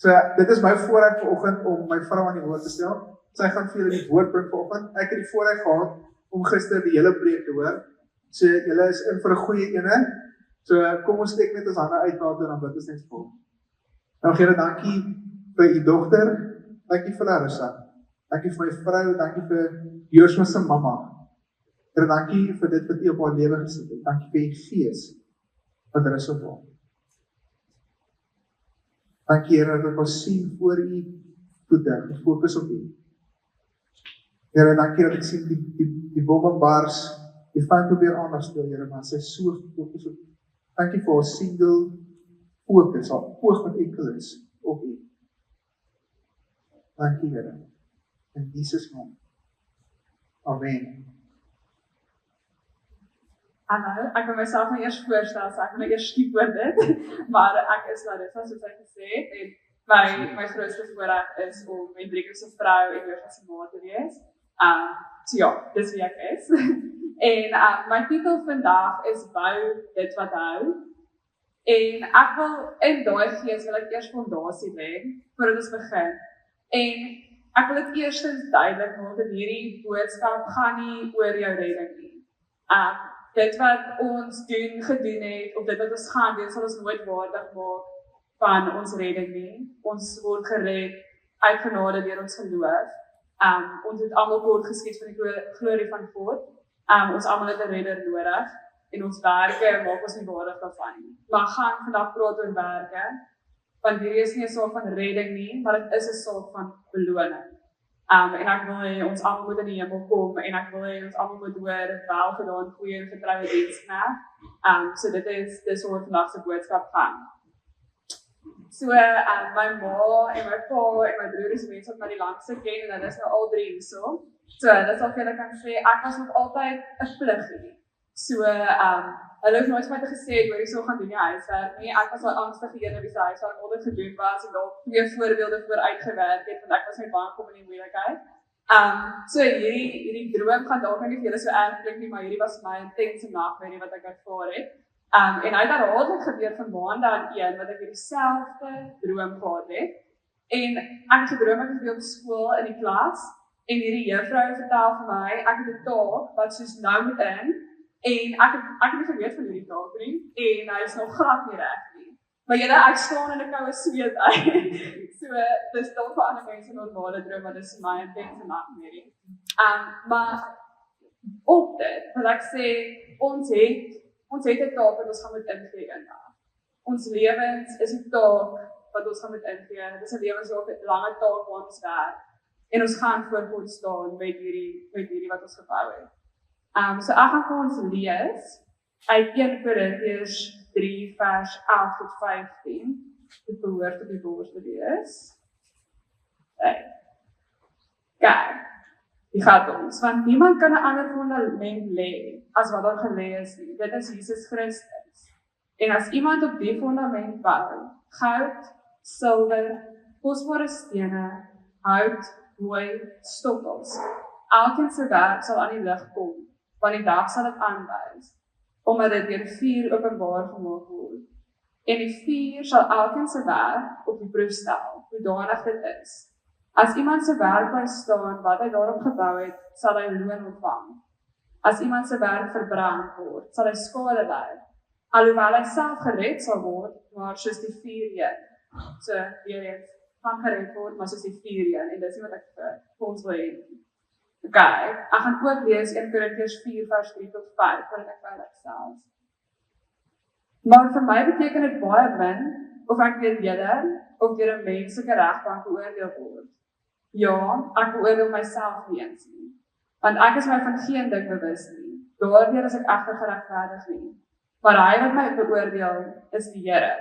So, dit is my voorreg vanoggend om my vrou aan die woord te stel. Sy gaan vir julle die woord bring vanoggend. Ek het die voorreg gehad om gister die hele preek te hoor. So, julle is in vir 'n goeie ene. So, kom ons steek net ons hande uit na toe en dan bid ons net vol. Nou, Here, dankie vir u dogter. Dankie vir Larissa. Dankie vir my vrou. Dankie vir Joshua se mamma. Here, dankie vir dit wat u op haar lewe gesit het. Dankie vir u gees wat rus op haar. Dankie, Here, dat ons sien voor u voete, die fokus op u. Here, dankie dat ek sien die bomme bars, die vyand probeer aandag stel, Here, maar sy is so gefokus op u. Dankie vir ons single fokus, haar oog wat enkel is op u. Dankie, Here. In Jesus naam. Amen. Hallo, ek wil myself nou eers voorstel, so ek wil nou eers skiep oor dit, maar ek is Larissa, soos ek gesê het, en my grootste voorreg is om Hendrik se vrou en Joshua se ma te wees. So ja, dis wie ek is. En my titel vandag is Bou dit wat hou. En ek wil in daai gees wil ek eers fondasie lê voordat ons begin. En ek wil dit eerstens duidelik maak dat hierdie boodskap gaan nie oor jou redding nie. Dit wat ons gedoen het, of dit wat ons gaan doen, sal ons nooit waardig maak van ons redding nie. Ons word gered uit genade deur ons geloof. Ons het almal kort geskied van die glorie van God. Ons almal het 'n redder nodig en ons werke maak ons nie waardig daarvan nie. Maar gaan vandag praat oor werke, want hierdie is nie 'n saak van redding nie, maar dit is 'n saak van beloning. En ek wil hê ons almal moet in die hemel kom en ek wil hê ons almal moet hoor wel gedaan, goeie en vertroue diensknegt. So dis oor vandag se boodskap gaan. So my ma en my pa en my broer is mense wat my die langste ken en hulle is nou al 3 hierso. So dis al vir julle kan sê ek was nog altyd 'n vluggie. So hulle het nooit vir my gesê hoor hierso gaan doen jy huiswerk nie. Ek was al angstige een wie se huiswerk altyd gedoen was en dalk 2 voorbeelde vooruitgewerk het want ek was net bang kom in die moeilikheid. So hierdie droom gaan dalk nie vir julle so erg klink nie, maar hierdie was my intense nagmerrie wat ek ervaar het. En hy het herhaaldelik gebeur van maande aan een wat ek dieselfde droom gehad het. En ek het gedroom ek het op skool in die klas en hierdie juffrou vertel vir my ek het 'n taak wat soos nou moet in en ek het nie geweet van hierdie taak nie en hy is nog glad nie reg nie. Maar ek staan in 'n koue sweet uit. So dis dalk vir ander mense 'n normale droom, maar dis vir my 'n intense nagmerrie. Maar op dit wil ek sê ons het 'n taak wat ons gaan moet ingee eendag. Ons lewens is 'n taak wat ons gaan moet ingee. Dit is 'n lewenslange taak waar ons werk. En ons gaan voor God staan met hierdie wat ons gebou het. So ek gaan vir ons lees uit 1 Korintiërs 3 vers 11 tot 15. Dit behoort op die bors te wees. Kyk, die gaat ons, want niemand kan 'n ander fundament lê as wat daar gelê is nie. Dit is Jesus Christus. En as iemand op die fundament bou, goud, silwer, kosbare stene, hout, hooi, stoppels, elkeen se werk sal aan die lig kom, want die dag sal dit aanwys, omdat dit deur vuur openbaar gemaak word. En die vuur sal elkeen se werk op die proef stel, hoe danig dit is. As iemand se werk bly staan wat hy daarop gebou het, sal hy loon ontvang. As iemand se werk verbrand word, sal hy skade ly, alhoewel hy self gered sal word, maar soos die vuur een. So, weer eens, gaan gered word, maar soos die vuur een, en dis nie wat ek vir ons wil hê. Okay, ek gaan ook lees 1 Korintiërs 4 vers 3 tot 5, wat ek veilig stel. Maar vir my beteken dit baie min, of ek deur julle, of deur 'n menslike regbank beoordeel word. Ja, ek beoordeel myself nie eens nie, want ek is my van geen ding bewus nie, daardeur is ek egter geregverdig nie, maar hy wat my beoordeel is die Here.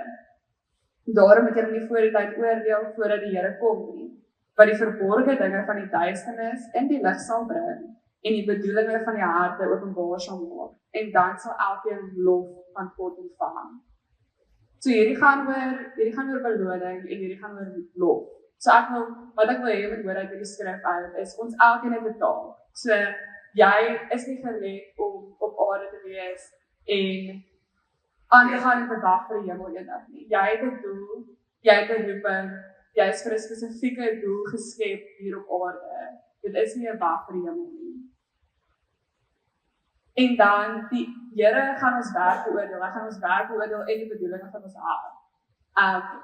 Daarom moet jy nie voor die tyd oordeel voordat die Here kom nie, wat die verborgde dinge van die duisternis in die lig sal bring en die bedoelinge van die harte openbaar sal maak, en dan sal elkeen lof van God ontvang. So hierdie gaan oor beloning en hierdie gaan oor lof. So wat ek wil hê met hoor uit hierdie skrif uit is ons elkeen het 'n taak. So jy is nie gered om op aarde te wees en aan te gaan en te wag vir die hemel eendag nie. Jy het 'n doel, jy het 'n roeping jy is vir 'n spesifieke doel geskep hier op aarde. Dit is nie 'n wag vir die hemel nie. En dan, die Here gaan ons werk beoordeel, hy gaan ons werk beoordeel en die bedoelinge van ons hart.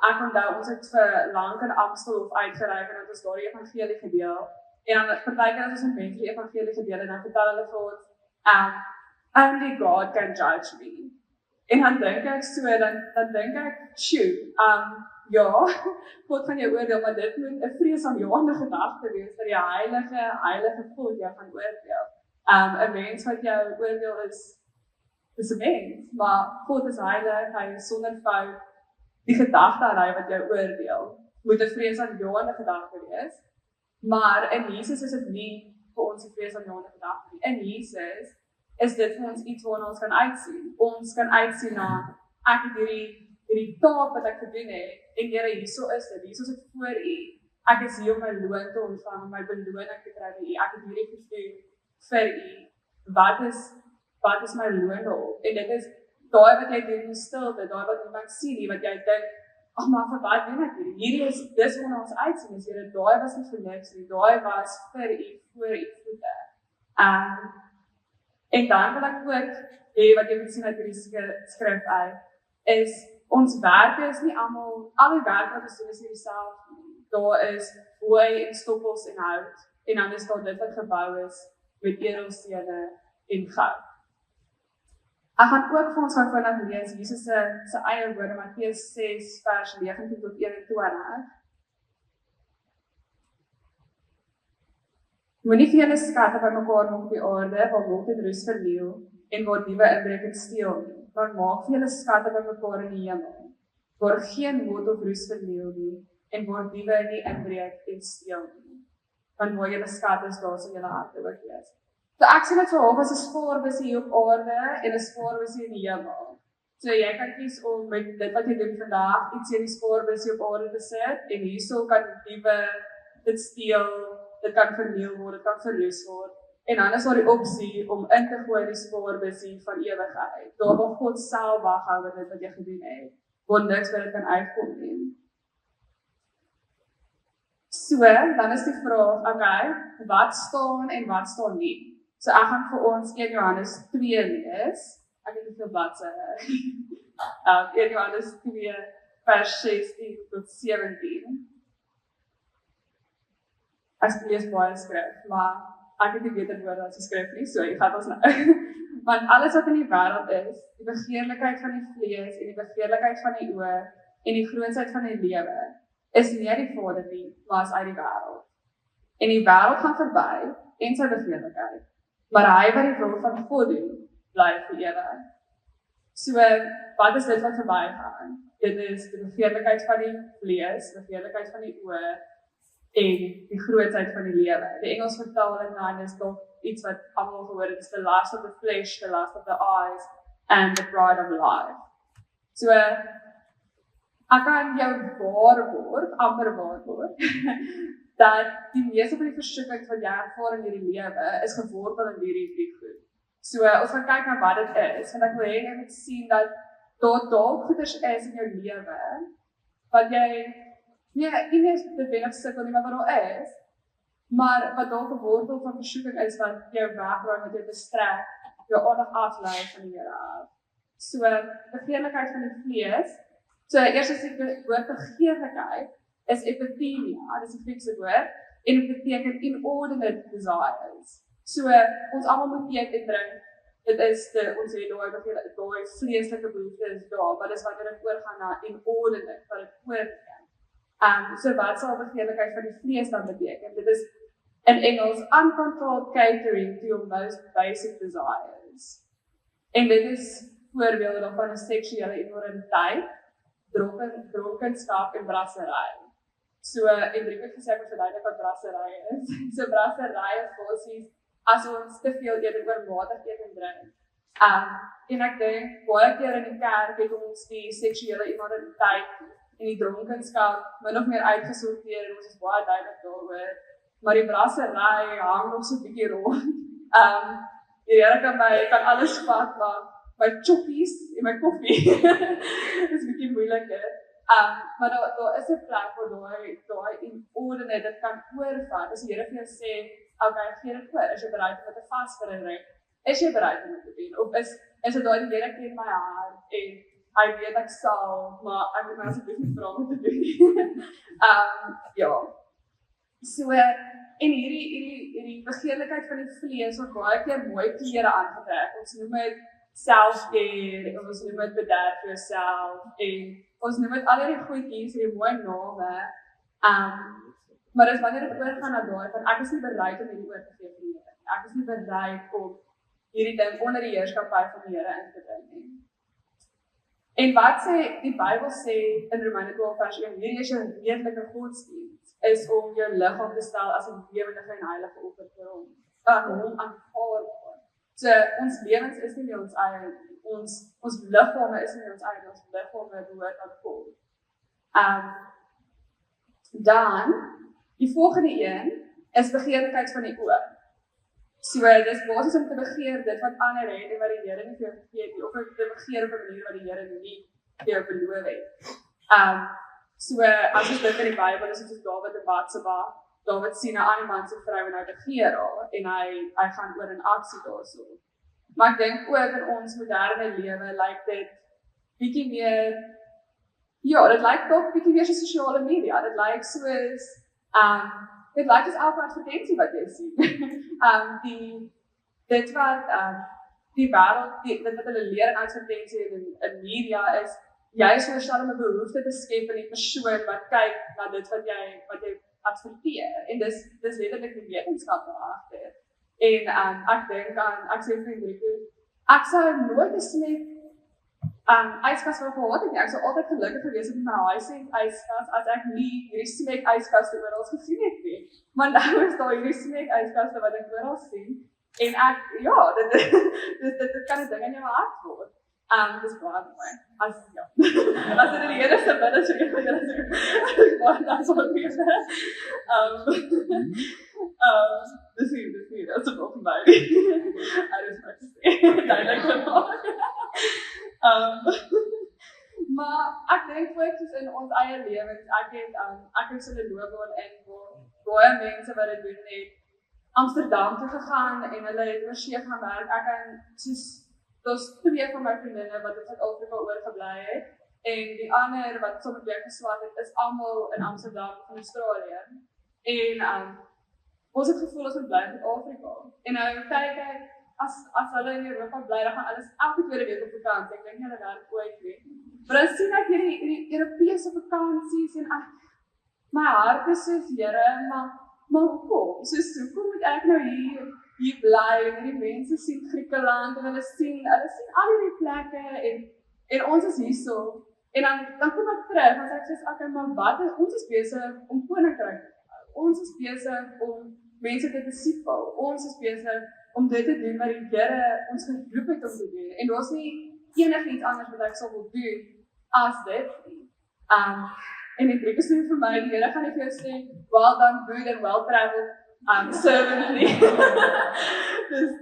Ek onthou, ons het vir lank in Amstelhof uitgereik en het ons daar die evangelie gedeel. En dan partykeer as ons met mense die evangelie gedeel en dan vertel hulle vir ons, only God can judge me. En dan dink ek so, dan dink ek, ja, God gaan jou oordeel, maar dit moet 'n vreesaanjaende gedagte wees dat die heilige God jou gaan oordeel. 'n mens wat jou oordeel is 'n mens, maar God is heilig, hy is sonder fout. Die gedagte aan hy wat jou oordeel, moet 'n vreesaanjaende gedagte wees, maar in Jesus is dit nie vir ons 'n vreesaanjaende gedagte nie. In Jesus is dit vir ons iets waarna ons kan uitsien. Ons kan uitsien na, ek het hierdie taak wat ek gedoen het, en Here, hierso is dit voor U. Ek is hier om my loon te ontvang, om my beloning te kry by U. Ek het hierdie gedoen vir U. Wat is my loon daarop? En dit is daai wat jy doen in stilte, daai wat niemand sien nie, wat jy dink, ag maar vir wat doen ek hierdie? Dis waarna ons uitsien, is Here, daai was nie vir niks nie, daai was vir U, voor U voete. En dan wil ek ook hê wat jy moet sien uit hierdie skrif uit, is ons werk is nie almal, al die werk wat ons doen is nie dieselfde nie. Daar is hooi en stoppels en hout, en dan is daar dit wat gebou is met edelstene en goud. Ek gaan ook vir ons vinnig lees Jesus se eie woorde, Matteus 6 vers 19 tot 21. Moenie vir julle skatte bymekaar maak op die aarde, waar mot en roes verniel, en waar diewe inbreek en steel nie. Maar maak vir julle skatte bymekaar in die hemel, waar geen mot of roes verniel nie, en waar diewe nie inbreek en steel nie. Want waar julle skatte is, daar sal julle harte ook wees. So ek sien dit vir half as 'n spaarbusie hier op aarde en 'n spaarbusie in die hemel. So jy kan kies om met dit wat jy doen vandag iets in die spaarbusie op aarde te sit, en hierso kan diewe dit steel, dit kan verniel word, dit kan verloos word. En dan is daar die opsie om in te gooi die spaarbusie van ewigheid. Daar waar God self waghou met dit wat jy gedoen het, waar niks by dit kan uitkom nie. So, dan is die vraag, okay, wat staan en wat staan nie? So ek gaan vir ons 1 Johannes 2 lees. Ek het veel bladsye. 1 Johannes 2 vers 16 tot 17. Ek lees baie skrif, maar ek het nie beter woorde as die skrif nie, so ek gaan ons nou. Want alles wat in die wêreld is, die begeerlikheid van die vlees en die begeerlikheid van die oë en die grootsheid van die lewe, is nie uit die Vader nie, maar is uit die wêreld. En die wêreld gaan verby en sy begeerlikheid, maar hy wat die wil van God doen, bly vir ewig. So, wat is dit wat verbygaan? Dit is die begeerlikheid van die vlees, die begeerlikheid van die oë en die grootsheid van die lewe. Die Engels vertaal dit nou, en is toch iets wat almal gehoor het, is the lust of the flesh, the lust of the eyes, and the pride of life. So, ek kan jou amper waar word, dat die meeste van die versoekings wat jy ervaar in hierdie lewe, is gewortel in hierdie goed. So, ons gaan kyk na wat dit is, want ek wil hê jy moet sien dat daar dalk goeders is in jou lewe, wat jy nie dit wenig sukkel nie, maar wat daar is, maar wat dalk 'n wortel van versoeking is, wat jou wegdraai, wat jou bestrek, jou aandag aflei van die Here af. So, begeerlikheid van die vlees, so eers is die woord begeerlikheid, is epithemia, dis 'n Griekse woord, en dit beteken inordinate desires. So, ons almal moet eet en drink, dit is ons het daai vleeslike behoeftes daar, maar dis wanneer dit oorgaan na inordinate, wat dit oorgaan. So wat sal begeerlikheid van die vlees dan beteken? Dit is in Engels uncontrolled catering to your most basic desires. En dit is voorbeelde daarvan 'n seksuele immoraliteit, dronkenskap en brassery. So, en Riek het gesê ek verduidelik wat brassery is. So brassery is basies as ons te veel eet en oormatig eet en drink. En ek dink baie keer in die kerk het ons die seksuele immoraliteit en die dronkenskap min of meer uitgesorteer en ons is baie duidelik daaroor. Maar die brassery hang nog so 'n bietjie rond. Die Here kan alles vat, maar my choppies en my koffie is 'n bietjie moeiliker. Maar daar is 'n plek waar daai in ordene dit kan oorvat. As die Here vir jou sê, okay, gee dit oor. Is jy bereid om dit te vas vir 'n ruk? Is jy bereid om dit te doen? Of is dit daai die Here ken my hart en hy weet ek sal, maar ek moet my asseblief nie vra om te doen. Ja. So en hierdie begeerlikheid van die vlees word baie keer mooi klere aangetrek. Ons noem dit self-care, ons noem dit bederf vir jouself en ons noem dit al die goedjies, hierdie mooi name. Maar dis wanneer dit oorgaan na daai van ek is nie bereid om hierdie oor te gee vir die Here. Ek is nie bereid om hierdie ding onder die heerskappy van die Here in te bring nie. En wat sê die Bybel sê in Romeine 12:1, hierdie is jou redelike godsdienst, is om jou liggaam te stel as 'n lewendige en heilige offer vir hom. Hom aanvaarbaar. So ons lewens is nie meer ons eie, ons liggame is nie ons eie, ons liggame behoort aan God. Dan die volgende een is begeerlikheid van die oë. So dis basies om te begeer dit wat ander het en wat die Here nie vir jou gegee het nie, of te begeer op 'n manier wat die Here nie vir jou beloof het. So as ons dink in die Bybel is dit soos Dawid en Batseba. Dawid sien 'n ander man se vrou en hy begeer haar en hy gaan oor in aksie daarso. Maar ek dink ook in ons moderne lewe lyk dit bietjie meer dit lyk dalk bietjie meer so sosiale media. Dit lyk soos dit lyk soos elke advertensie wat jy sien. Dit wat die wêreld dit wat hulle leer in advertensie in media is jy is veronderstel om 'n behoefte te skep in die persoon wat kyk na dit wat jy adverteer. En dis letterlik die wetenskap agter. En ek dink ek sê vir Hendrico, ek sou nooit 'n smet yskas wou gehad het nie. Ek sou altyd gelukkig gewees het met my Hisense yskas as ek nie hierdie smet yskaste oral gesien het nie. Maar nou is daar hierdie smet yskaste wat ek oral sien. En ek dit kan 'n ding in jou hart word. Dis baie mooi. As dit in die Here se binne so ek maar dan sou ek wees. Dis nie, dat is ook vir my. Alles wat ek sê. Duidelik maar ek dink ook soos in ons eie lewens, ek het so 'n loopbaan in waar baie mense wat dit doen het Amsterdam toe gegaan en hulle het oorsee gaan werk. Ek kan daar's 2 van my vriendinne wat in Suid-Afrika oorgebly het en die ander wat sommer weer geswat het, is almal in Amsterdam van Australië. En ons het gevoel ons moet bly in Afrika. En nou kyk ek as hulle in Europa bly, dan gaan alles elke tweede week op vakansie. Ek dink nie hulle werk ooit nie. Maar dan sien ek hierdie Europese vakansies en my hart is soos Here, maar hoekom? Hoekom moet ek nou hier bly en hierdie mense sien Griekeland en hulle sien al hierdie plekke en ons is hierso. En dan kom ek terug en sê ek soos okay, maar ons is besig om koninkryk. Ons is besig om mense te disipel. Ons is besig om dit te doen wat die Here ons geroep het om te doen. En daar's nie enigiets anders wat ek sal wil doen as dit nie. En die druk is nie vir my, die Here gaan nie vir jou sê, well done, good and well traveled servant nie.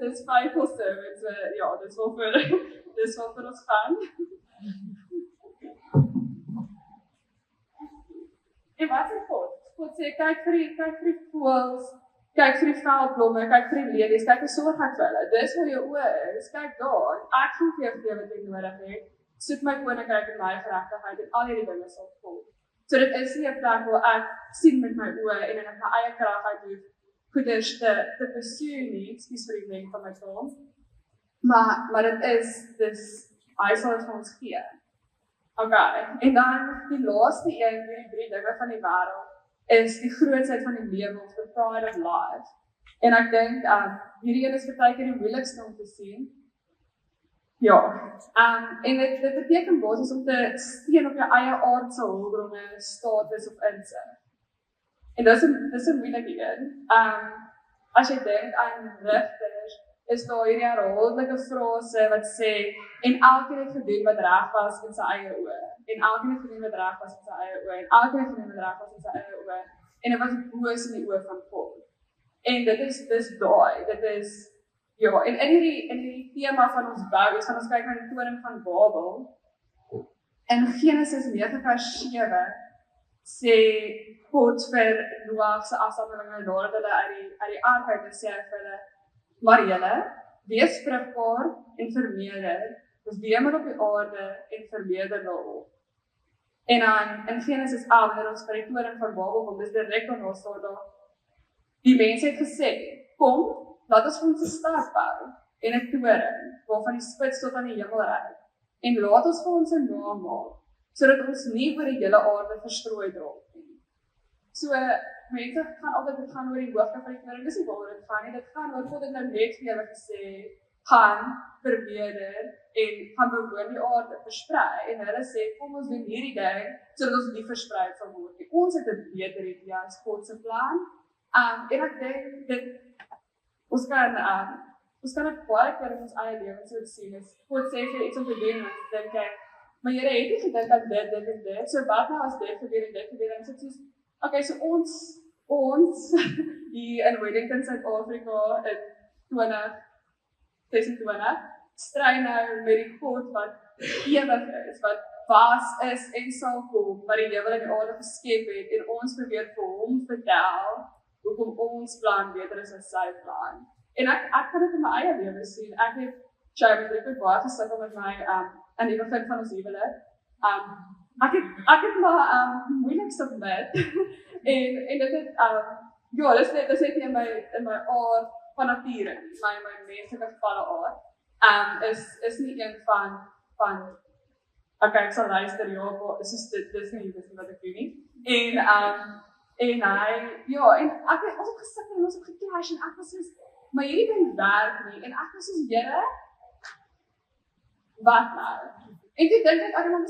Dis faithful servants, dis wel vir ons gaan. En wat is God? God sê, kyk vir die voëls, kyk vir die veldblomme, kyk vir die lelies, kyk hoe sorg ek vir hulle. Dis waar jou oë is, kyk daar. Ek gaan vir jou gee wat jy nodig het. Soek my koninkryk en my geregtigheid en al hierdie dinge sal volg. So dit is nie 'n plek waar ek sien met my oë en in my eie krag uit hoef goeders te pursue nie, ekskuus vir die wenk van my taal. Maar dit is hy sal dit vir ons gee. Okay, en dan die laaste een, die 3 dinge van die wêreld, is die grootsheid van die lewe of the pride of life. En ek dink, hierdie een is baie keer die moeilikste om te sien. Ja, en dit beteken basies om te steun op jou eie aardse hulpbronne, status of insig. En dis 'n moeilike een. As jy dink aan rigters, is daar hierdie herhaaldelike frase wat sê, en elkeen het gedoen wat reg was in sy eie oë. En elkeen het gedoen wat reg was in sy eie oë. En elkeen het gedoen wat reg was in sy eie oë. En dit was boos in die oë van God. En dit is en in hierdie tema van ons bou, as ons kyk na die toring van Babel, In Genesis 9 vers 7 sê God vir Noag se afstammelinge nadat hulle uit die ark uit is, sê hy vir hulle, maar julle, wees vrugbaar en vermeerder, dus weemal op die aarde en vermeerder daarop. En dan in Genesis 11, wanneer ons by die toring van Babel kom, dis direk daarna staan daar, die mense het gesê, kom, laat ons vir ons 'n stad bou en 'n toring, waarvan die spits tot aan die hemel reik, en laat ons vir ons 'n naam maak, sodat ons nie oor die hele aarde verstrooi raak nie. So, mense gaan altyd, dit gaan oor die hoogte van die toring, dis nie waar dit gaan nie, dit gaan oor God het nou net vir julle gesê, gaan vermeerder en gaan bewoon die aarde versprei, en hulle sê, kom ons doen hierdie ding, sodat ons nie versprei sal word nie. Ons het 'n beter idee as God se plan, en ek dink, ons kan dit baie keer in ons eie lewens so sien, is God sê vir iets om te doen, en ons dink ek, maar Here het nie gedink dat dit en dit, so wat nou as dit gebeur en dit gebeur, en so soos, okay, so ons hier in Wellington, Suid-Afrika, in 2026, stry nou met die God wat ewig is, wat was is en sal kom, wat die hemel en die aarde geskep het, en ons probeer vir hom vertel, hoekom ons plan beter is as sy plan. En ek kan dit in my eie lewe sien, ek het baie gesukkel met my, in die begin van ons huwelik, ek het maar moeilikste gebid, en dit het, ja, dis net in my aard van nature, my menslike gevalle aard, is nie een van okay, ek sal luister, ja, maar dis nie wat ek doen nie, en hy, ja, en ons het gesit en ons het geclash, en ek was soos, maar hierdie ding werk nie, en ek was soos, Here, wat nou? En toe dink ek, maar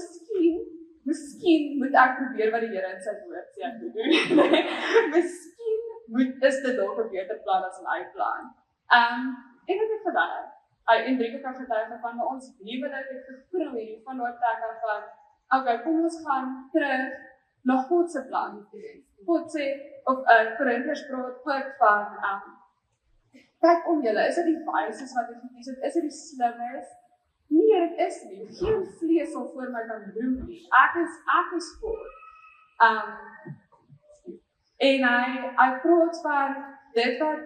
miskien moet ek probeer wat die Here in sy woord sê ek moet doen. Miskien is dit dalk 'n beter plan as 'n eie plan. En dit het gewerk. En Drieke kan getuig van ons huwelik het gegroei van daai plek af van, okay, kom ons gaan terug na God se plan. God sê, of Korintiërs praat ook van, kyk om julle, is dit die wyses wat ek gekies het, is dit die slimmes? Nee, dit is nie. Geen vlees sal voor my kan roem nie. Ek is God. En hy praat van dit wat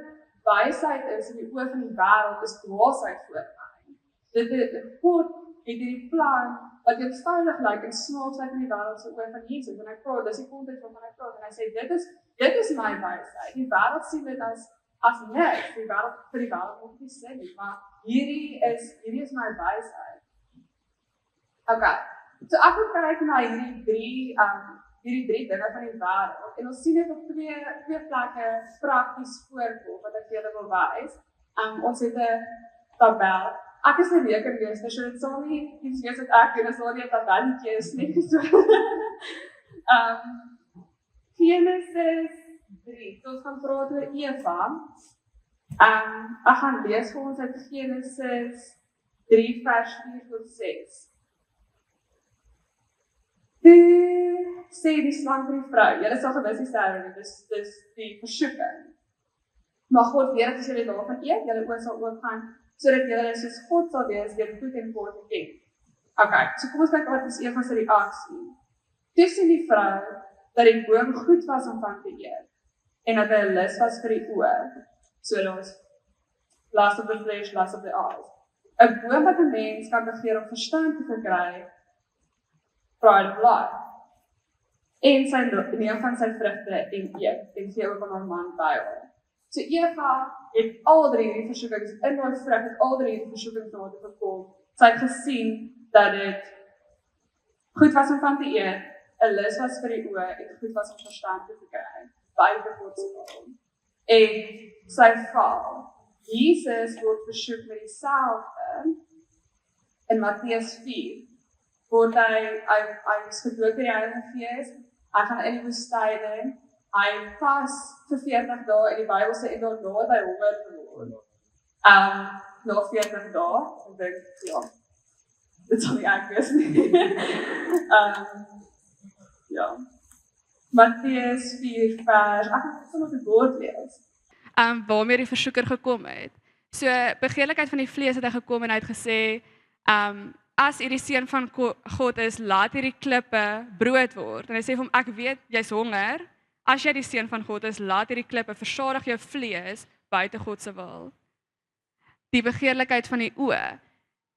wysheid is in die oë van die wêreld is dwaasheid voor my. God het hierdie plan wat eenvoudig lyk en snaaks lyk in die wêreld se oë van Jesus. En hy praat, dis die konteks waarvan hy praat, en hy sê dit is my wysheid. Die wêreld sien dit as niks. Vir die wêreld moet nie sê nie, maar hierdie is my wysheid. Okay, so ek wil kyk na hierdie drie dinge van die wêreld, en ons sien dit op twee plekke prakties voorkom, wat ek vir julle wil wys. Ons het 'n tabel. Ek is 'n rekenmeester, so dit sal nie iets wees wat ek doen, as daar nie 'n tabelletjie is nie. So, Genesis 3, so ons gaan praat oor Eva. Ek gaan lees vir ons uit Genesis 3 vers 4 tot 6. Toe sê die slang vir die vrou, julle sal gewis nie sterwe nie, dis die versoeking. Maar God weet as julle daarvan eet, julle oë sal oopgaan, sodat julle soos God sal wees deur goed en kwaad te ken. Okay, so kom ons kyk wat is Eva se reaksie. Toe sê die vrou dat die boom goed was om van te eet, en dat hy 'n lus was vir die oë. So daar's lust of the flesh, lust of the eyes. 'n boom wat 'n mens kan begeer om verstand te verkry, pride of life. En sy neem van sy vrugte en eet, en gee ook aan haar man by haar. So Eva het al drie die versoekings in haar vrug, het al drie die versoekings na haar toe gekom. Sy het gesien dat dit goed was om van te eet, 'n lus was vir die oë, en goed was om verstand te verkry, buite God se wil. En sy val. Jesus word versoek met dieselfde in Matteus 4. Word hy is gedoop deur die Heilige Gees, hy gaan in die woestyn, hy vas vir 40 dae, en die Bybel sê en daarna het hy honger geword. Na 40 dae, ek dink, ja, dit sal nie ek wees nie. Ja. Matteus 4 vers, ek gaan sommer die woord lees. Waarmee die versoeker gekom het. So, begeerlikheid van die vlees het hy gekom en hy het gesê, as hierdie seun van God is, laat hierdie klippe brood word. En hy sê vir hom, ek weet jy's honger. As jy die seun van God is, laat hierdie klippe versadig jou vlees buite God se wil. Die begeerlikheid van die oë.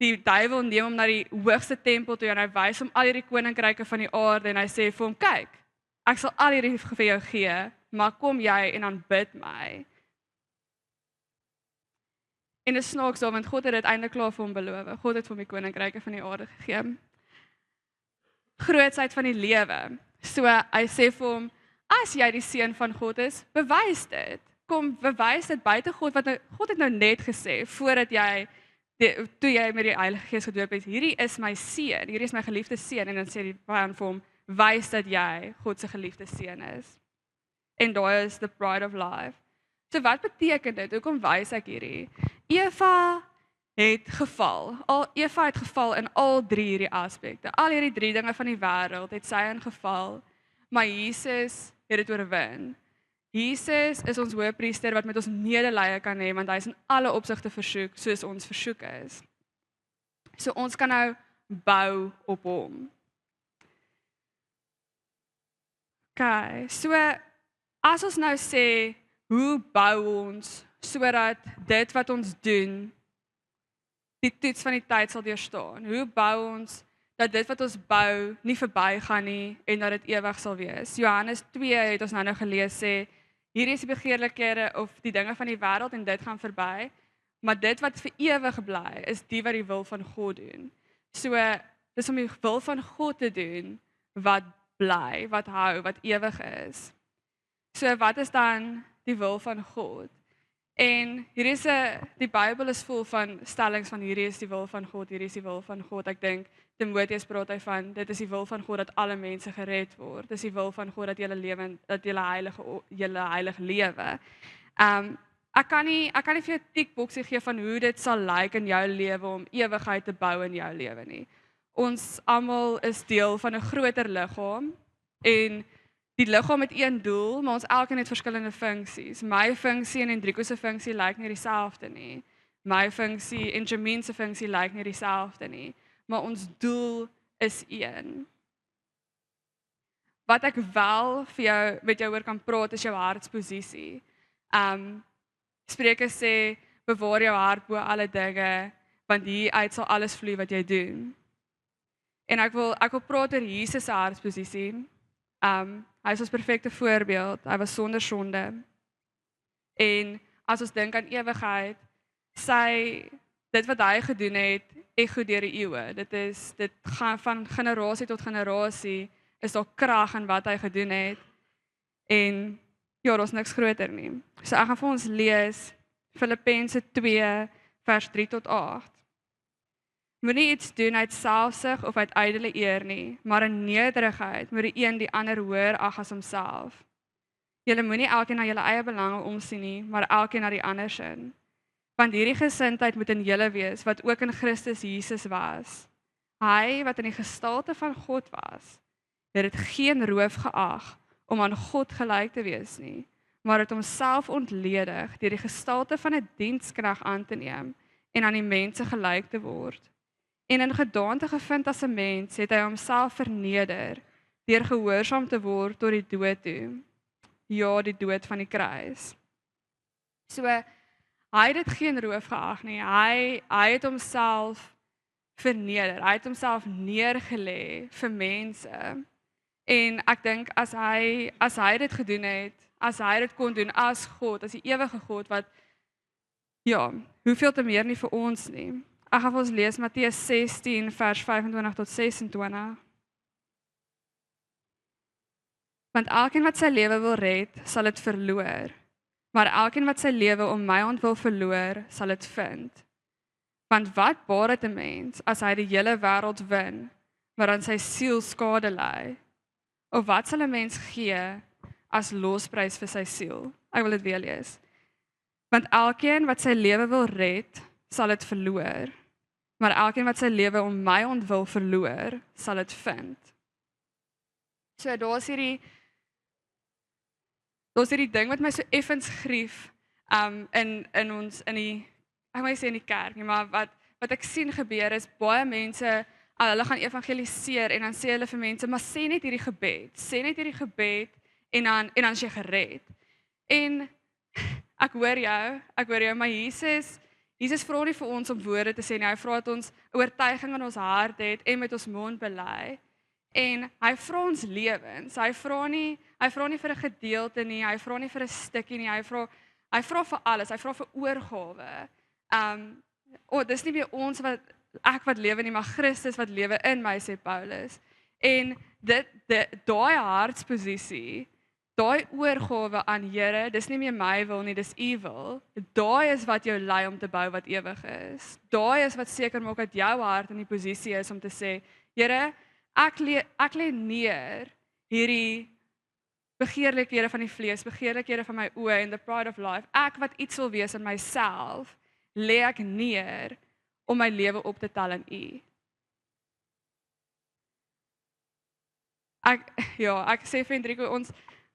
Die duiwel neem hom na die hoogste tempel toe en hy wys hom al hierdie koninkryke van die aarde en hy sê vir hom, kyk, ek sal al hierdie vir jou gee, maar kom jy en aanbid my. En dit snaaks daar, want God het dit eintlik klaar vir hom beloof. God het vir hom die koninkryke van die aarde gegee. Grootsheid van die lewe. So hy sê vir hom, as jy die seun van God is, bewys dit. Kom, bewys dit buite God, wat God het nou net gesê, voordat jy, toe jy met die Heilige Gees gedoop het, hierdie is my seun, hierdie is my geliefde seun, en dan sê die vyand vir hom, wys dat jy God se geliefde seun is. En daai is the pride of life. So wat beteken dit? Hoekom wys ek hierdie? Eva het geval. Eva het geval in al 3 hierdie aspekte. Al hierdie 3 dinge van die wêreld het sy in geval, maar Jesus het dit oorwin. Jesus is ons hoëpriester wat met ons medelee kan hê, want hy is in alle opsigte versoek soos ons versoek is. So ons kan nou bou op hom. Okay, so as ons nou sê, hoe bou ons sodat dit wat ons doen die toets van die tyd sal deurstaan? Hoe bou ons dat dit wat ons bou nie verbygaan nie en dat dit ewig sal wees? Johannes 2 het ons nou gelees sê, hierdie is die begeerlikhede of die dinge van die wêreld en dit gaan verby, maar dit wat vir ewig bly is die wat die wil van God doen. So dis om die wil van God te doen wat bly, wat hou, wat ewig is. So wat is dan die wil van God? En hier is die Bybel is vol van stellings van hierdie is die wil van God, hierdie is die wil van God. Ek dink Timoteus praat hy van dit is die wil van God dat alle mense gered word. Dit is die wil van God dat julle heilig lewe. Ek kan nie vir jou 'n tikboksie gee van hoe dit sal lyk in jou lewe om ewigheid te bou in jou lewe nie. Ons almal is deel van 'n groter liggaam en die liggaam het een doel, maar ons elkeen het verskillende funksies. My funksie en Hendriko se funksie lyk nie dieselfde nie. My funksie en Jameen se funksie lyk nie dieselfde nie, maar ons doel is een. Wat ek wel vir jou met jou oor kan praat is jou hartsposisie. Spreuke sê bewaar jou hart bo alle dinge, want hieruit sal alles vloei wat jy doen. En ek wil praat oor Jesus se hartsposisie. Hy is ons perfekte voorbeeld, hy was sonder sonde. En as ons dink aan ewigheid, dit wat hy gedoen het, ego deur die eeue. Dit gaan van generasie tot generasie, is daar krag in wat hy gedoen het. En ja, daar's niks groter nie. So ek gaan vir ons lees Filippense 2 vers 3 tot 8. Moenie iets doen uit selfsug of uit ydelle eer nie, maar in nederigheid moet die een die ander hoër ag as homself. Julle moenie elkeen na julle eie belange omsien nie, maar elkeen na die ander se. Want hierdie gesindheid moet in julle wees wat ook in Christus Jesus was. Hy wat in die gestalte van God was, het dit geen roof geag om aan God gelyk te wees nie, maar het homself ontledig deur die gestalte van 'n diensknegt aan te neem en aan die mense gelyk te word. En in gedaante gevind as 'n mens, het hy homself verneder deur gehoorsaam te word tot die dood toe. Ja, die dood van die kruis. So hy het dit geen roof geag nie. Hy het homself verneder. Hy het homself neergelê vir mense. En ek dink as hy dit gedoen het, as hy dit kon doen as God, as die ewige God wat ja, hoeveel te meer nie vir ons nie. Ek gaan vir ons lees Matteus 16 vers 25 tot 26. Want elkeen wat sy lewe wil red, sal dit verloor. Maar elkeen wat sy lewe om my ontwil verloor, sal dit vind. Want wat baat dit 'n mens as hy die hele wêreld win, maar aan sy siel skade ly? Of wat sal 'n mens gee as losprys vir sy siel? Ek wil dit weer lees. Want elkeen wat sy lewe wil red, sal dit verloor. Maar elkeen wat sy lewe om my ontwil verloor, sal dit vind. So daar's hierdie ding wat my so effens grief in die, ek wil nie sê in die kerk nie, maar wat wat ek sien gebeur is baie mense hulle gaan evangeliseer en dan sê hulle vir mense, maar sê net hierdie gebed en dan is jy gered. En ek hoor jou, maar Jesus vra nie vir ons om woorde te sê nie, hy vra dat ons oortuiging in ons hart het en met ons mond bely. En hy vra ons lewens. Hy vra nie vir 'n gedeelte nie, hy vra nie vir 'n stukkie nie, hy vra vir alles, hy vra vir oorgawe. Dis nie meer ek wat lewe nie, maar Christus wat lewe in my, sê Paulus. En daai hartsposisie, daai oorgawe aan Here, dis nie meer my wil nie, dis u wil. Daai is wat jou lei om te bou wat ewig is. Daai is wat seker maak dat jou hart in die posisie is om te sê, Here, ek lê neer hierdie begeerlikhede van die vlees, begeerlikhede van my oë en the pride of life. Ek wat iets wil wees in myself, lê ek neer om my lewe op te tel in U. Ek sê vir Hendriko,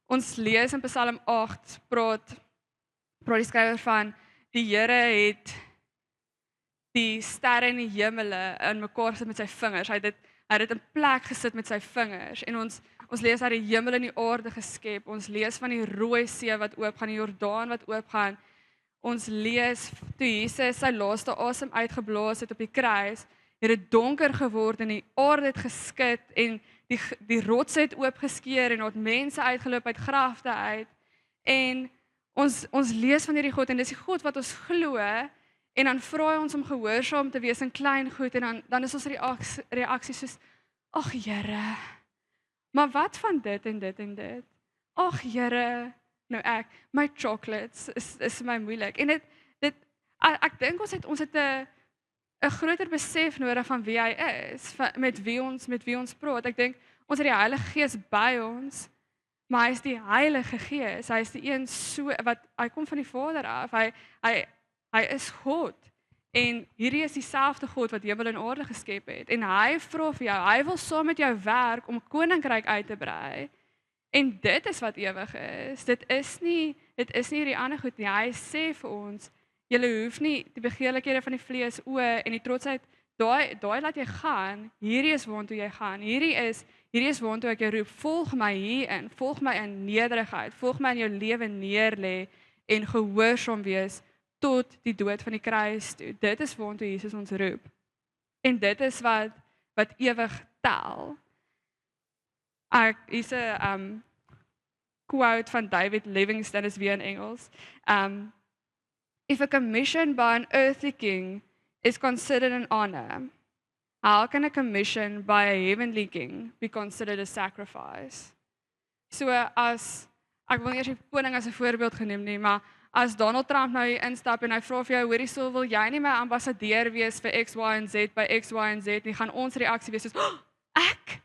ons lees in Psalm 8, praat die skrywer van, die Here het die sterre in die hemele in mekaar gesit met sy vingers. Hy het dit in plek gesit met sy vingers. En ons lees dat die hemel en die aarde geskep. Ons lees van die Rooi See wat oopgaan, die Jordaan wat oopgaan. Ons lees toe Jesus sy laaste asem uitgeblaas het op die kruis, het dit donker geword en die aarde het geskit en die rotse het oopgeskeur en het mense uitgeloop uit grafte uit. En ons lees van hierdie God en dis die God wat ons glo en dan vra hy ons om gehoorsaam te wees in klein goed en dan is ons reaksie soos, ag Here, maar wat van dit en dit en dit? Ag Here, nou my chocolates is my moeilik. En ek dink ons het 'n groter besef nodig van wie hy is, met wie ons praat. Ek dink ons het die Heilige Gees by ons, maar hy is die Heilige Gees. Hy is die een hy kom van die Vader af. Hy is God. En hierdie is dieselfde God wat hemel en aarde geskep het. En hy vra vir jou, hy wil saam met jou werk om koninkryk uit te brei. En dit is wat ewig is. Dit is nie hierdie ander goed nie. Hy sê vir ons, julle hoef nie die begeerlikhede van die vlees, oë en die trotsheid, daai laat jy gaan. Hierdie is waartoe jy gaan. Hierdie is waartoe ek jou roep. Volg my hierin. Volg my in nederigheid. Volg my in jou lewe neerlê en gehoorsaam wees tot die dood van die kruis toe. Dit is waartoe Jesus ons roep. En dit is wat ewig tel. Hier's 'n quote van David Livingstone, is weer in Engels. If a commission by an earthly king is considered an honor, how can a commission by a heavenly king be considered a sacrifice? So ek wil nie eers die koning as 'n voorbeeld geneem nie, maar as Donald Trump nou hier instap en hy vra vir jou, hoorie, so wil jy nie my ambassadeur wees vir X, Y en Z by X, Y en Z nie, gaan ons reaksie wees soos, ek?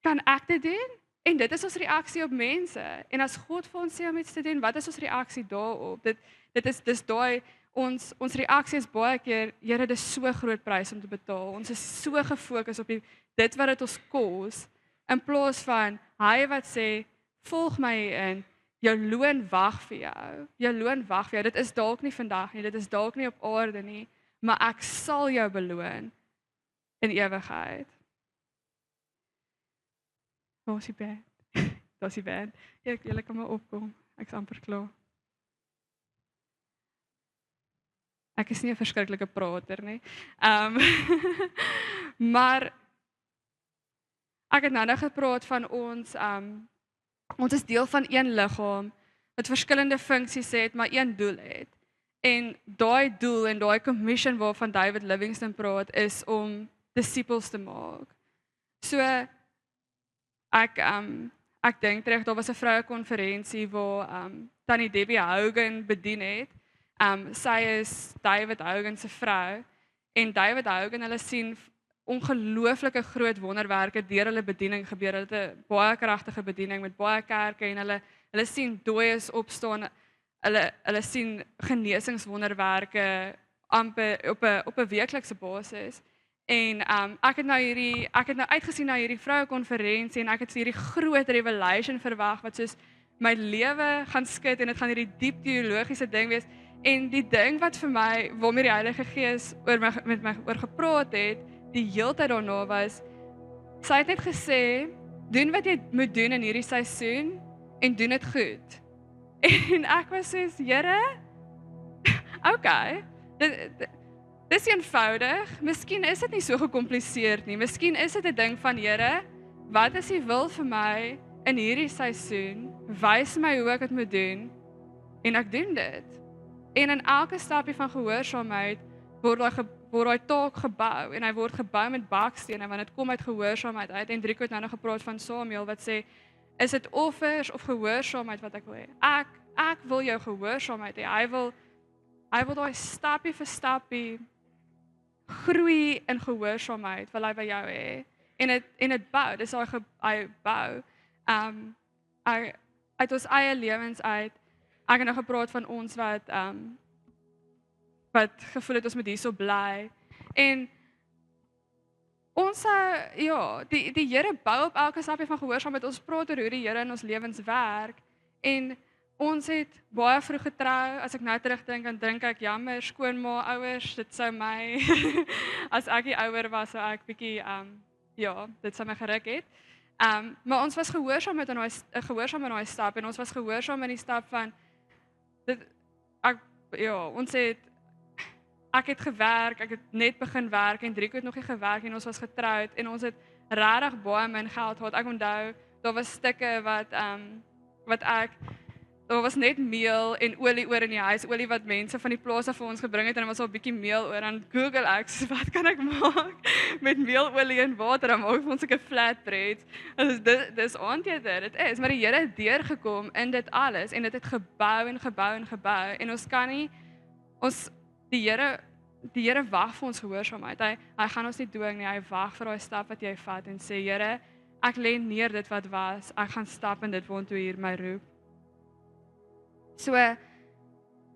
Kan ek dit doen? En dit is ons reaksie op mense. En as God vir ons sê om iets te doen, wat is ons reaksie daarop? Dis daai, ons reaksie is baie keer, Here, dis so groot prys om te betaal. Ons is so gefokus op dit wat dit ons kos, in plaas van hy wat sê, volg my in, jou loon wag vir jou. Jou loon wag vir jou. Dit is dalk nie vandag nie, dit is dalk nie op aarde nie, maar ek sal jou beloon in ewigheid. Waar is die band? Daar is die band. Julle kan maar opkom. Ek is amper klaar. Ek is nie 'n verskriklike prater nie. Maar ek het nou gepraat van ons is deel van een liggaam wat verskillende funksies het, maar een doel het. En daai doel en daai commission waarvan David Livingstone praat is om disippels te maak. So ek dink terug, daar was 'n vroue konferensie waar Tannie Debbie Hogan bedien het. Sy is David Hogan se vrou en David Hogan, hulle sien ongelooflike groot wonderwerke deur hulle bediening gebeur. Hulle het 'n baie kragtige bediening met baie kerke en hulle sien dooies opstaan. Hulle sien genesingswonderwerke amper op 'n weeklikse basis. En ek het nou uitgesien na hierdie vroue konferensie en ek het hierdie groot revelation verwag wat soos my lewe gaan skud en dit gaan hierdie diep teologiese ding wees. En die ding wat vir my, waarmee die Heilige Gees met my oor gepraat het, die heeltyd daarna was, sy het net gesê, doen wat jy moet doen in hierdie seisoen, en doen dit goed. En ek was soos, Here, okay, dis eenvoudig, miskien is dit nie so gekompliseerd nie, miskien is dit 'n ding van, Here, wat is die wil vir my in hierdie seisoen, wys my hoe ek dit moet doen, en ek doen dit. En in elke stapie van gehoorsaamheid word daai taak gebou, en hy word gebou met bakstene, want dit kom uit gehoorsaamheid uit, en Drieko het nou nog gepraat van Samuel, wat sê, is dit offers of gehoorsaamheid wat ek wil hê? Ek wil jou gehoorsaamheid hê, hy wil daai stapie vir stapie groei in gehoorsaamheid, wil hy by jou hê, en dit bou, dis hy bou, uit ons eie lewens uit, ek het nou gepraat van ons wat gevoel het ons moet hierso bly, en ons, die Here bou op elke stapie van gehoorsaamheid, ons praat oor hoe die Here in ons lewens werk, en ons het baie vroeg getrou, as ek nou terugdink, dan dink ek, jammer, skoonma, ouers, dit sou my, as ek die ouer was, sou ek bietjie, dit sou my geruk het, maar ons was gehoorsaam in daai stap, en ons was gehoorsaam in die stap van, ek het gewerk, ek het net begin werk, en Drieko het nog nie gewerk, en ons was getroud, en ons het regtig baie min geld gehad. Ek onthou, daar was stukke daar was net meel en olie oor in die huis, olie wat mense van die plaas af vir ons gebring het, en was al 'n bietjie meel oor, en Google ek, wat kan ek maak met meel, olie en water, dan maak ek vir ons 'n flatbread. Dis aandete, dit is, maar die Here het deurgekom in dit alles, en dit het gebou en gebou en gebou, en ons kan nie, die Here wag vir ons gehoorsaamheid, hy gaan ons nie dwing nie, hy wag vir daai stap wat jy vat, en sê, Here, ek lê neer dit wat was, ek gaan stap in dit waartoe hier my roep. So,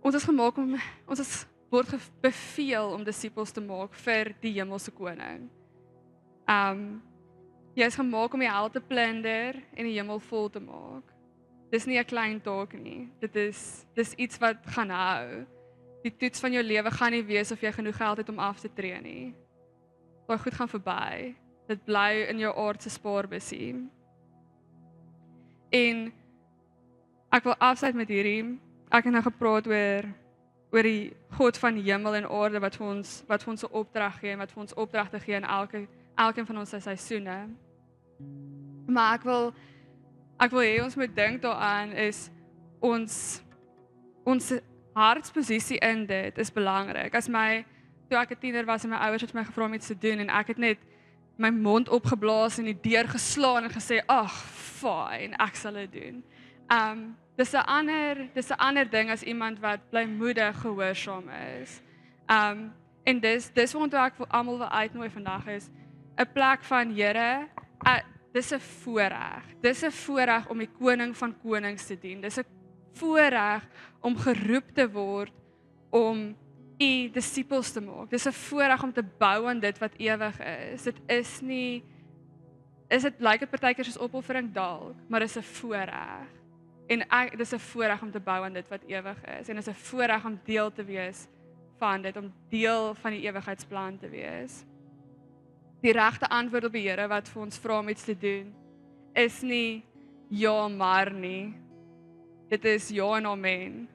ons word beveel om disippels te maak vir die hemelse koning. Jy is gemaak om die hel te plunder en die hemel vol te maak. Dis nie 'n klein taak nie, dis iets wat gaan hou. Die toets van jou lewe gaan nie wees of jy genoeg geld het om af te tree nie. Daai goed gaan verby. Dit bly in jou aardse spaarbusie. En ek wil afsluit met hierdie, ek het nou gepraat oor die God van hemel en aarde wat vir ons 'n opdrag gee en wat vir ons opdragte gee in elkeen van ons seisoene. Maar ek wil hê ons moet dink daaraan is ons hartsposisie in dit is belangrik. Toe ek 'n tiener was en my ouers het my gevra om iets te doen en ek het net my mond opgeblaas en die deur geslaan en gesê, ag, fyn, ek sal dit doen. Dis 'n ander ding as iemand wat blymoedig gehoorsaam is. En dis waartoe ek vir almal wil uitnooi vandag is 'n plek van Here, dis 'n voorreg. Dis 'n voorreg om die koning van konings te dien. Dis 'n voorreg om geroep te word om u disippels te maak. Dis 'n voorreg om te bou aan dit wat ewig is. Dit lyk dit partykeer soos opoffering dalk, maar dis 'n voorreg. En dis 'n voorreg om te bou aan dit wat ewig is. En dis 'n voorreg om deel te wees van dit, om deel van die ewigheidsplan te wees. Die regte antwoord op die Here wat vir ons vra om iets te doen, is nie ja maar nie. Dit is ja en amen.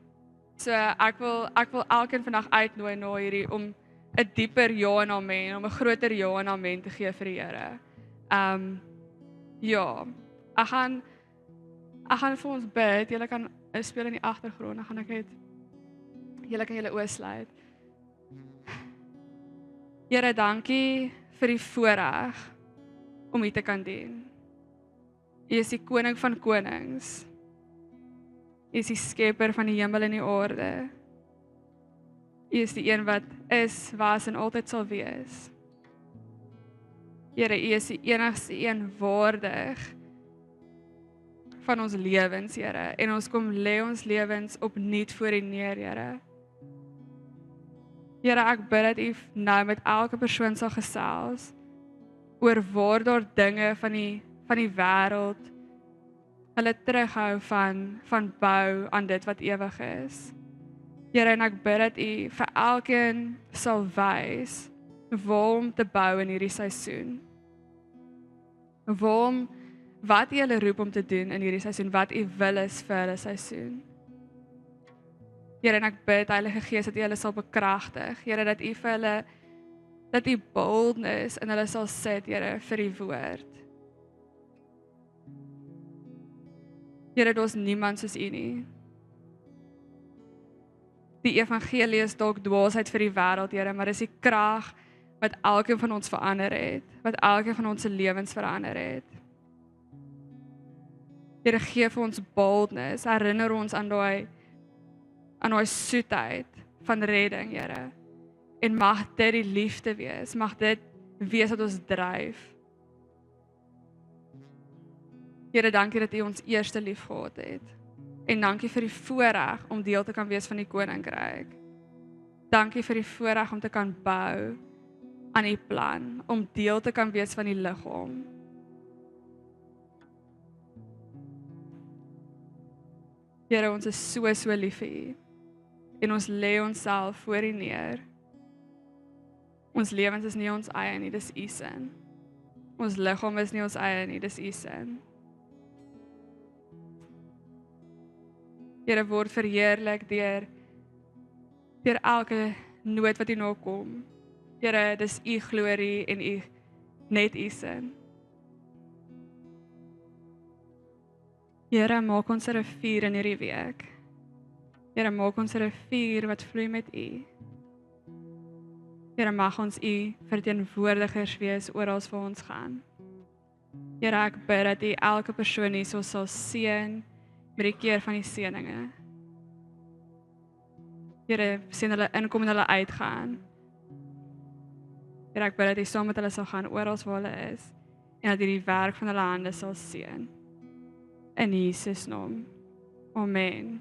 So ek wil elkeen vandag uitnooi na hierdie om 'n dieper ja en amen, om 'n groter ja en amen te gee vir die Here. Ja, ek gaan vir ons bid. Julle kan speel in die agtergrond. Dan gaan ek net julle kan julle oë sluit. Here, dankie vir die voorreg om U te kan dien. U is die koning van konings. U is die skepper van die hemel en die aarde. U is die een wat is, was en altyd sal wees. Here, U is die enigste een waardig van ons lewens, Here, en ons kom lê ons lewens opnuut voor U neer, Here. Here, ek bid dat U nou met elke persoon sal gesels oor waar daar dinge van die wêreld hulle terughou van bou aan dit wat ewig is. Here, en ek bid dat U vir elkeen sal wys waar om te bou in hierdie seisoen. Wat U hulle roep om te doen in hierdie seisoen, wat U wil is vir hulle seisoen. Here, en ek bid, Heilige Gees, dat U hulle sal bekragtig. Here, dat U vir hulle, dat U boldness in hulle sal sit, Here, vir die woord. Here, daar is niemand soos U nie. Die evangelie is dalk dwaasheid vir die wêreld, Here, maar dis die krag wat elkeen van ons verander het, wat elkeen van ons se lewens verander het. Here, gee vir ons boldness, herinner ons aan daai soetheid van redding, Here. En mag dit die liefde wees, mag dit wees wat ons dryf. Here, dankie dat U ons eerste lief gehad het. En dankie vir die voorreg om deel te kan wees van die koninkryk. Dankie vir die voorreg om te kan bou aan U plan, om deel te kan wees van die liggaam. Here, ons is so lief vir U. En ons lê onsself voor U neer. Ons lewens is nie ons eie nie, dis U se. Ons liggaam is nie ons eie nie, dis U se. Here, word verheerlik deur elke nood wat U na kom. Here, dis U glorie en U net U se. Here, maak ons 'n rivier in hierdie week. Here, maak ons 'n rivier wat vloei met U. Here, mag ons U verteenwoordigers wees oral waar ons gaan. Here, ek bid dat U elke persoon hier sal seën met die keer van die seëninge. Here, sien hulle inkom en hulle uitgaan. Here, ek bid dat U saam met hulle sal gaan oral waar hulle is en dat U die werk van hulle hande sal seën. In Jesus naam. Amen.